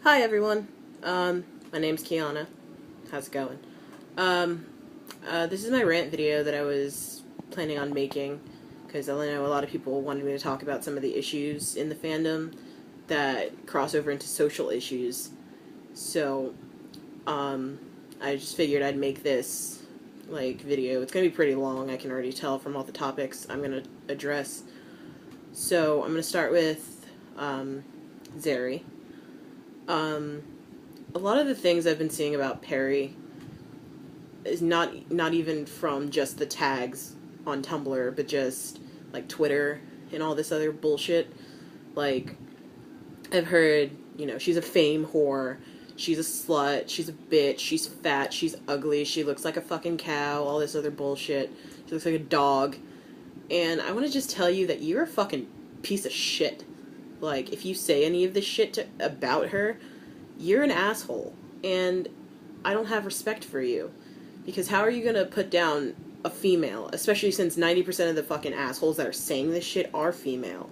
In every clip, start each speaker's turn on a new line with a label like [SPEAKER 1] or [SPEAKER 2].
[SPEAKER 1] Hi everyone. My name's Kiana. How's it going? This is my rant video that I was planning on making because I know a lot of people wanted me to talk about some of the issues in the fandom that cross over into social issues. So, I just figured I'd make this video. It's gonna be pretty long. I can already tell from all the topics I'm gonna address. So I'm gonna start with Zeri. A lot of the things I've been seeing about Perry is not even from just the tags on Tumblr, but just like Twitter and all this other bullshit. Like, I've heard, she's a fame whore, she's a slut, she's a bitch, she's fat, she's ugly, she looks like a fucking cow, all this other bullshit. She looks like a dog. And I want to just tell you that you're a fucking piece of shit. Like, if you say any of this shit about her, you're an asshole. And I don't have respect for you. Because how are you gonna put down a female, especially since 90% of the fucking assholes that are saying this shit are female?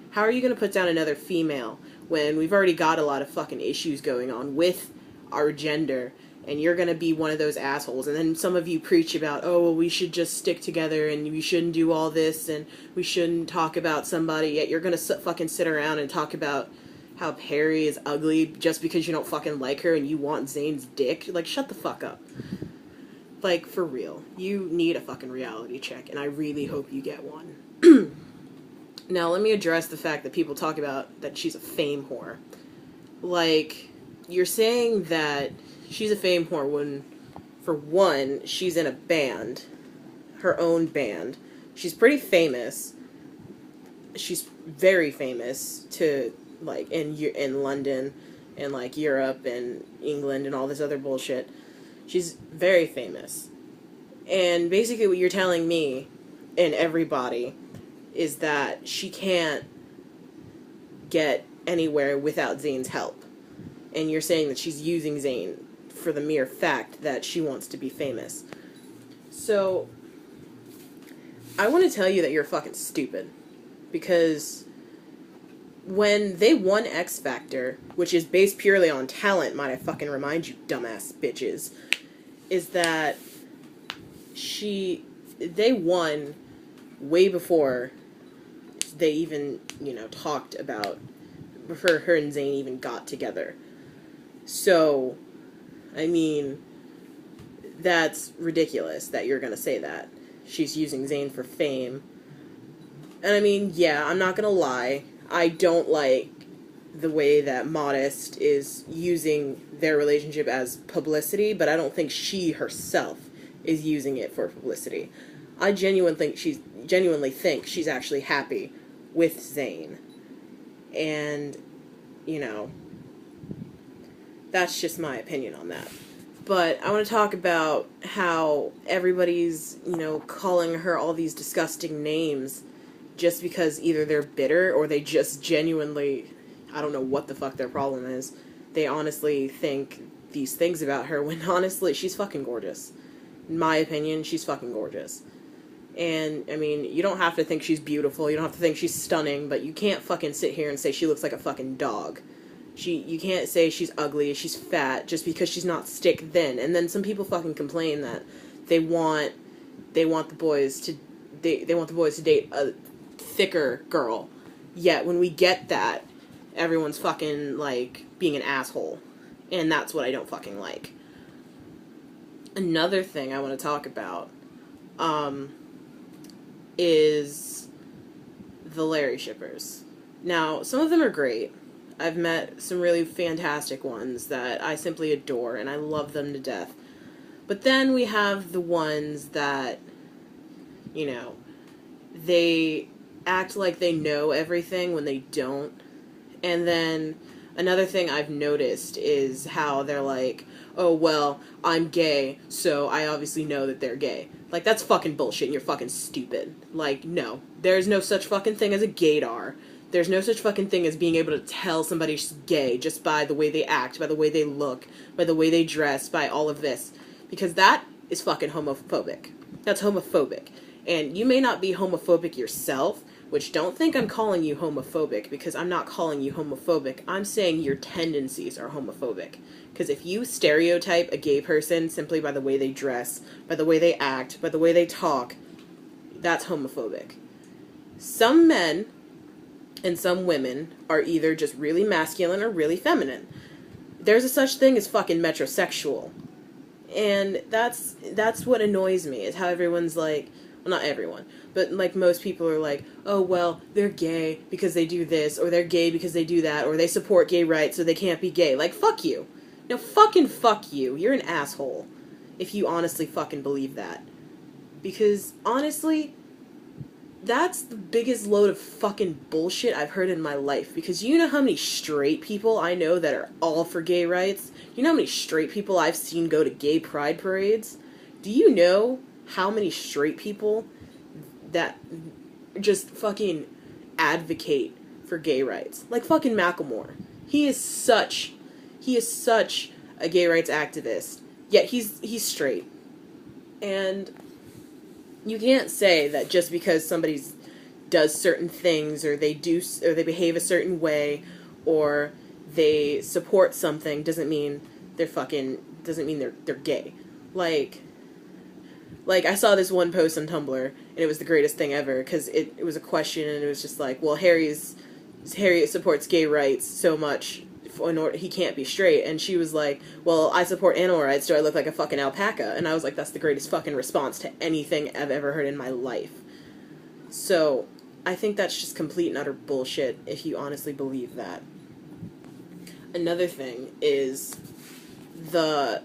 [SPEAKER 1] How are you gonna put down another female when we've already got a lot of fucking issues going on with our gender, and you're gonna be one of those assholes? And then some of you preach about, oh, well, we should just stick together, and we shouldn't do all this, and we shouldn't talk about somebody, yet you're gonna fucking sit around and talk about how Perry is ugly just because you don't fucking like her and you want Zayn's dick. Like, shut the fuck up. Like, for real. You need a fucking reality check, and I really hope you get one. Now, let me address the fact that people talk about that she's a fame whore. Like, you're saying that she's a fame whore when, for one, she's in a band. Her own band. She's pretty famous. She's very famous to, like, in London and, like, Europe and England and all this other bullshit. She's very famous. And basically what you're telling me and everybody is that she can't get anywhere without Zayn's help. And you're saying that she's using Zayn for the mere fact that she wants to be famous. So, I want to tell you that you're fucking stupid. Because when they won X Factor, which is based purely on talent, might I fucking remind you, dumbass bitches, is that they won way before they even, talked about, before her and Zayn even got together. So, I mean, that's ridiculous that you're gonna say that. She's using Zayn for fame. And I mean, yeah, I'm not gonna lie, I don't like the way that Modest is using their relationship as publicity, but I don't think she herself is using it for publicity. I genuinely think she's actually happy with Zayn. And, that's just my opinion on that. But I want to talk about how everybody's, calling her all these disgusting names just because either they're bitter or they just genuinely, I don't know what the fuck their problem is. They honestly think these things about her when honestly she's fucking gorgeous. In my opinion, she's fucking gorgeous. And, I mean, you don't have to think she's beautiful, you don't have to think she's stunning, but you can't fucking sit here and say she looks like a fucking dog. You can't say she's ugly, she's fat, just because she's not stick thin. And then some people fucking complain that they want the boys to date a thicker girl. Yet when we get that, everyone's fucking, like, being an asshole. And that's what I don't fucking like. Another thing I want to talk about, is the Larry shippers. Now, some of them are great. I've met some really fantastic ones that I simply adore, and I love them to death. But then we have the ones that, they act like they know everything when they don't. And then another thing I've noticed is how they're like, oh, well, I'm gay, so I obviously know that they're gay. Like, that's fucking bullshit and you're fucking stupid. Like, no. There's no such fucking thing as a gaydar. There's no such fucking thing as being able to tell somebody's gay just by the way they act, by the way they look, by the way they dress, by all of this. Because that is fucking homophobic. That's homophobic. And you may not be homophobic yourself, which don't think I'm calling you homophobic, because I'm not calling you homophobic. I'm saying your tendencies are homophobic. Because if you stereotype a gay person simply by the way they dress, by the way they act, by the way they talk, that's homophobic. Some men and some women are either just really masculine or really feminine. There's a such thing as fucking metrosexual. And that's what annoys me, is how everyone's like, well, not everyone, but like most people are like, oh, well, they're gay because they do this, or they're gay because they do that, or they support gay rights so they can't be gay. Like, fuck you. No, fucking fuck you. You're an asshole if you honestly fucking believe that. Because, honestly, that's the biggest load of fucking bullshit I've heard in my life. Because you know how many straight people I know that are all for gay rights? You know how many straight people I've seen go to gay pride parades? Do you know how many straight people that just fucking advocate for gay rights? Like fucking Macklemore. He is such a gay rights activist. Yet he's straight. And you can't say that just because somebody does certain things, or they behave a certain way, or they support something, doesn't mean they're gay. Like I saw this one post on Tumblr, and it was the greatest thing ever, because it was a question, and it was just like, well, Harry supports gay rights so much, he can't be straight, and she was like, well, I support animal rights, do I look like a fucking alpaca? And I was like, that's the greatest fucking response to anything I've ever heard in my life. So, I think that's just complete and utter bullshit, if you honestly believe that. Another thing is the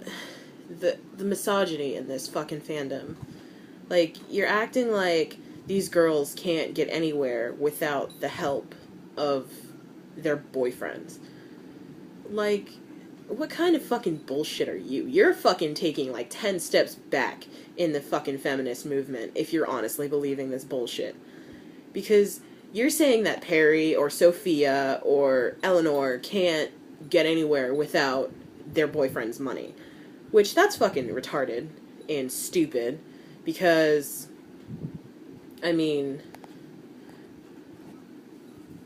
[SPEAKER 1] misogyny in this fucking fandom. Like, you're acting like these girls can't get anywhere without the help of their boyfriends. Like, what kind of fucking bullshit are you? You're fucking taking like 10 steps back in the fucking feminist movement if you're honestly believing this bullshit. Because you're saying that Perry or Sophia or Eleanor can't get anywhere without their boyfriend's money. Which, that's fucking retarded and stupid, because, I mean,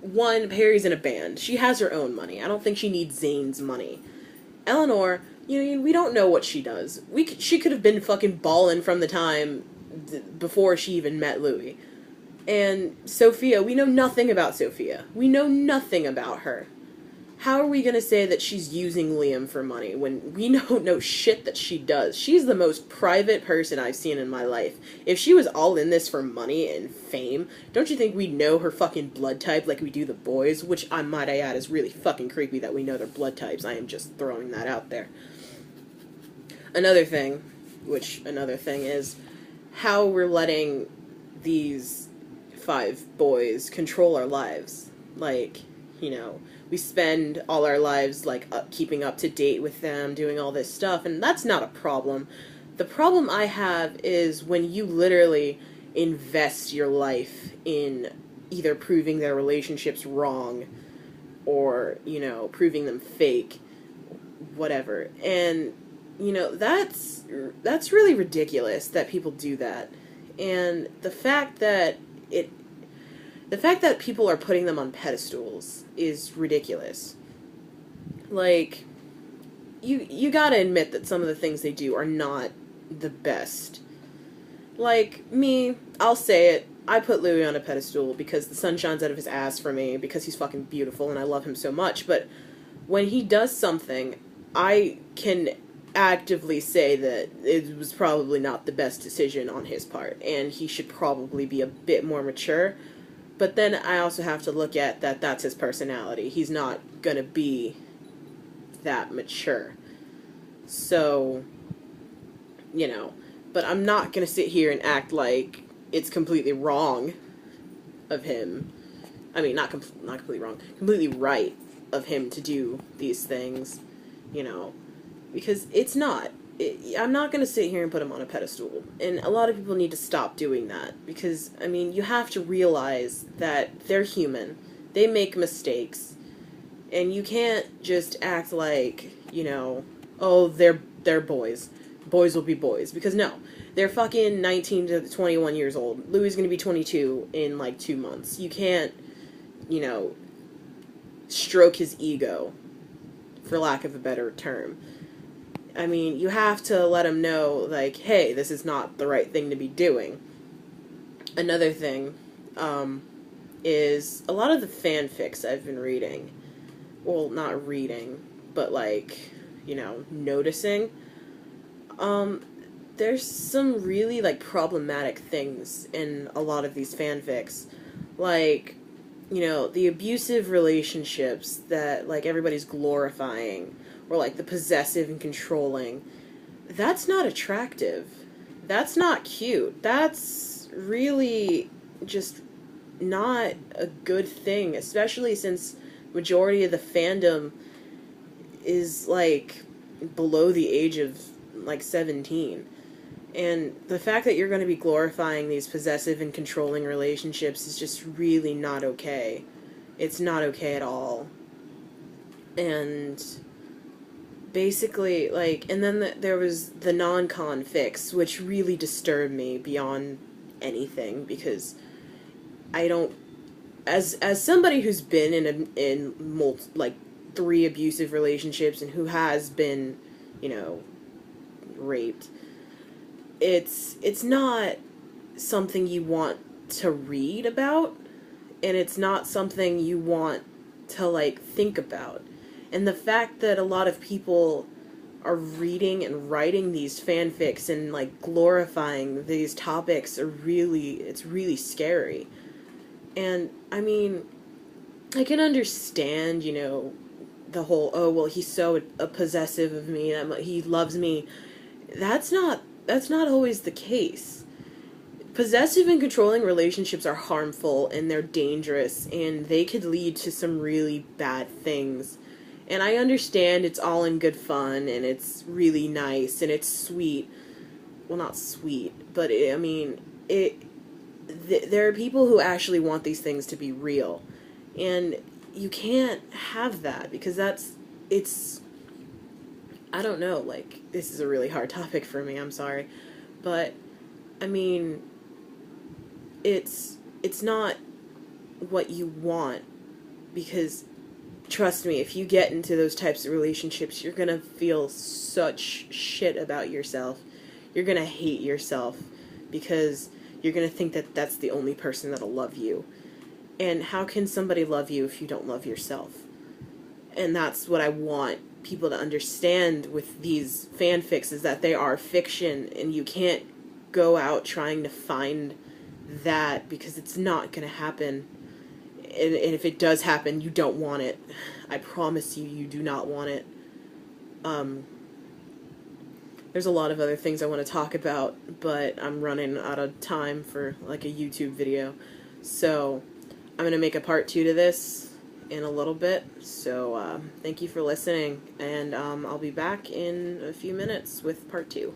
[SPEAKER 1] one, Perry's in a band. She has her own money. I don't think she needs Zayn's money. Eleanor, we don't know what she does. She could have been fucking ballin' from the time before she even met Louis. And Sophia, we know nothing about Sophia. We know nothing about her. How are we going to say that she's using Liam for money when we don't know shit that she does? She's the most private person I've seen in my life. If she was all in this for money and fame, don't you think we'd know her fucking blood type like we do the boys? Which, I might add, is really fucking creepy that we know their blood types. I am just throwing that out there. Another thing is how we're letting these 5 boys control our lives. Like, we spend all our lives, like, keeping up to date with them, doing all this stuff, and that's not a problem. The problem I have is when you literally invest your life in either proving their relationships wrong or, proving them fake, whatever. And, that's really ridiculous that people do that. And the fact that people are putting them on pedestals is ridiculous. Like, you gotta admit that some of the things they do are not the best. Like, me, I'll say it, I put Louis on a pedestal because the sun shines out of his ass for me, because he's fucking beautiful and I love him so much, but when he does something, I can actively say that it was probably not the best decision on his part, and he should probably be a bit more mature. But then I also have to look at that's his personality. He's not gonna be that mature. So, but I'm not gonna sit here and act like it's completely wrong of him. I mean, not completely wrong, completely right of him to do these things, because it's not. I'm not going to sit here and put him on a pedestal. And a lot of people need to stop doing that. Because, you have to realize that they're human. They make mistakes. And you can't just act like, oh, they're boys. Boys will be boys. Because no. They're fucking 19 to 21 years old. Louis is going to be 22 in, like, 2 months. You can't, you know, stroke his ego, for lack of a better term. I mean, you have to let him know, like, hey, this is not the right thing to be doing. Another thing, is a lot of the fanfics I've been reading, well, not reading, but, like, you know, noticing, there's some really, like, problematic things in a lot of these fanfics. Like, you know, the abusive relationships that, like, everybody's glorifying, or, like, the possessive and controlling. That's not attractive. That's not cute. That's really just not a good thing, especially since majority of the fandom is, like, below the age of, like, 17. And the fact that you're going to be glorifying these possessive and controlling relationships is just really not okay. It's not okay at all. And basically, like, and then there was the non-con fix, which really disturbed me beyond anything, because I don't, as somebody who's been in like 3 abusive relationships and who has been, you know, raped, it's not something you want to read about, and it's not something you want to, like, think about. And the fact that a lot of people are reading and writing these fanfics and, like, glorifying these topics it's really scary. And, I mean, I can understand, you know, the whole, oh, well, he's so possessive of me, he loves me. That's not always the case. Possessive and controlling relationships are harmful, and they're dangerous, and they could lead to some really bad things. And I understand it's all in good fun, and it's really nice, and it's sweet. Well, not sweet, but there are people who actually want these things to be real. And you can't have that, because I don't know, like, this is a really hard topic for me, I'm sorry. But, I mean, it's not what you want, because, trust me, if you get into those types of relationships, you're gonna feel such shit about yourself. You're gonna hate yourself, because you're gonna think that that's the only person that'll love you. And how can somebody love you if you don't love yourself? And that's what I want people to understand with these fanfics, is that they are fiction, and you can't go out trying to find that, because it's not going to happen. And if it does happen, you don't want it. I promise you, you do not want it. There's a lot of other things I want to talk about, but I'm running out of time for, like, a YouTube video. So I'm going to make a part 2 to this in a little bit. So thank you for listening, and I'll be back in a few minutes with part 2.